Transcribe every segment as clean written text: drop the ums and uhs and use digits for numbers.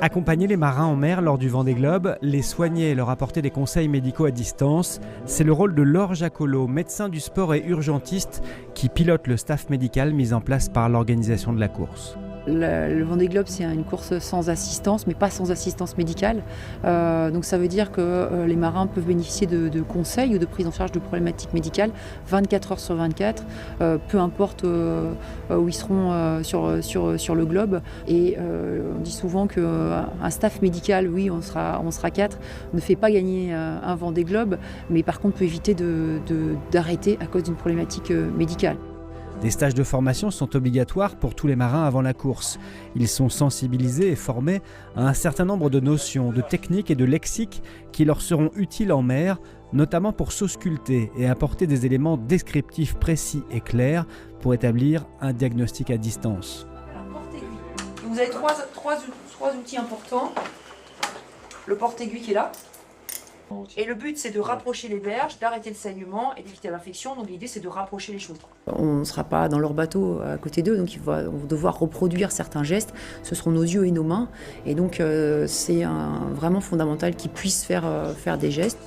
Accompagner les marins en mer lors du Vendée Globe, les soigner et leur apporter des conseils médicaux à distance, c'est le rôle de Laure Jacolot, médecin du sport et urgentiste, qui pilote le staff médical mis en place par l'organisation de la course. Le Vendée Globe, c'est une course sans assistance, mais pas sans assistance médicale. Donc ça veut dire que les marins peuvent bénéficier de conseils ou de prise en charge de problématiques médicales 24 heures sur 24, peu importe où ils seront sur le globe. Et on dit souvent qu'un staff médical, oui, on sera 4, ne fait pas gagner un Vendée Globe, mais par contre peut éviter d'arrêter à cause d'une problématique médicale. Des stages de formation sont obligatoires pour tous les marins avant la course. Ils sont sensibilisés et formés à un certain nombre de notions, de techniques et de lexique qui leur seront utiles en mer, notamment pour s'ausculter et apporter des éléments descriptifs précis et clairs pour établir un diagnostic à distance. Alors, porte-aiguille. Vous avez trois outils importants. Le porte-aiguille qui est là. Et le but, c'est de rapprocher les berges, d'arrêter le saignement et d'éviter l'infection. Donc l'idée, c'est de rapprocher les choses. On ne sera pas dans leur bateau à côté d'eux, donc ils vont devoir reproduire certains gestes. Ce seront nos yeux et nos mains. Et donc c'est vraiment fondamental qu'ils puissent faire des gestes.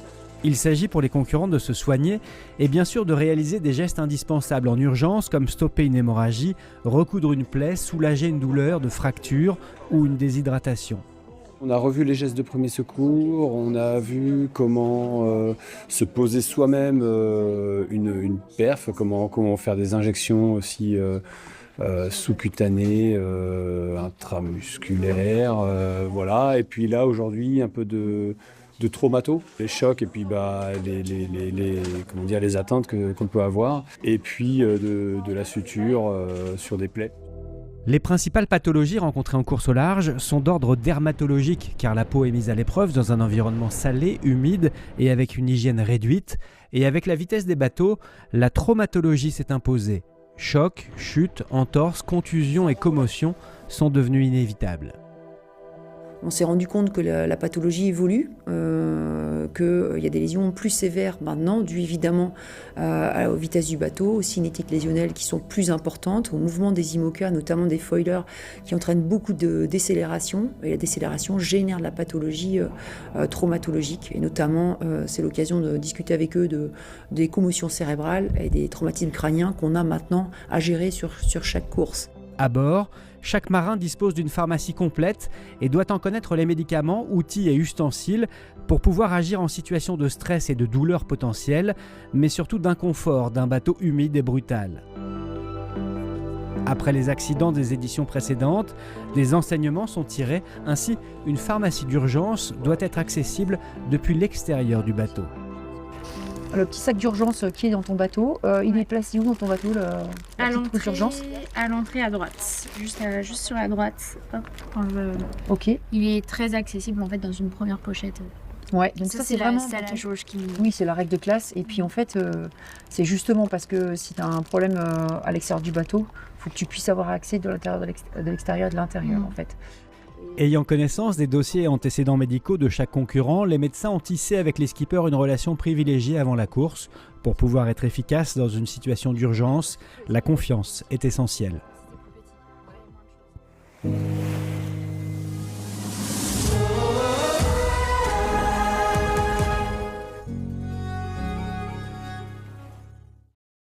Il s'agit pour les concurrents de se soigner et bien sûr de réaliser des gestes indispensables en urgence comme stopper une hémorragie, recoudre une plaie, soulager une douleur de fracture ou une déshydratation. On a revu les gestes de premier secours, on a vu comment se poser soi-même une perf, comment faire des injections aussi sous-cutanées, intramusculaires, voilà. Et puis là aujourd'hui un peu de traumato, les chocs et puis les atteintes qu'on peut avoir, et puis de la suture sur des plaies. Les principales pathologies rencontrées en course au large sont d'ordre dermatologique, car la peau est mise à l'épreuve dans un environnement salé, humide et avec une hygiène réduite. Et avec la vitesse des bateaux, la traumatologie s'est imposée. Chocs, chutes, entorses, contusions et commotions sont devenus inévitables. On s'est rendu compte que la pathologie évolue, qu'il y a des lésions plus sévères maintenant, dues évidemment aux vitesses du bateau, aux cinétiques lésionnelles qui sont plus importantes, au mouvement des IMOCA, notamment des foilers, qui entraînent beaucoup de décélération. Et la décélération génère de la pathologie traumatologique. Et notamment, c'est l'occasion de discuter avec eux des commotions cérébrales et des traumatismes crâniens qu'on a maintenant à gérer sur chaque course. À bord, chaque marin dispose d'une pharmacie complète et doit en connaître les médicaments, outils et ustensiles pour pouvoir agir en situation de stress et de douleur potentielle, mais surtout d'inconfort d'un bateau humide et brutal. Après les accidents des éditions précédentes, des enseignements sont tirés, ainsi une pharmacie d'urgence doit être accessible depuis l'extérieur du bateau. Le petit sac d'urgence qui est dans ton bateau, il est placé où dans ton bateau, à l'entrée à droite, juste sur la droite. Hop, Ok. Il est très accessible en fait dans une première pochette. Ouais, donc ça c'est vraiment la jauge qui. Oui, c'est la règle de classe. Et puis en fait, c'est justement parce que si tu as un problème à l'extérieur du bateau, il faut que tu puisses avoir accès de l'intérieur de l'extérieur et de l'intérieur en fait. Ayant connaissance des dossiers et antécédents médicaux de chaque concurrent, les médecins ont tissé avec les skippers une relation privilégiée avant la course. Pour pouvoir être efficace dans une situation d'urgence, la confiance est essentielle.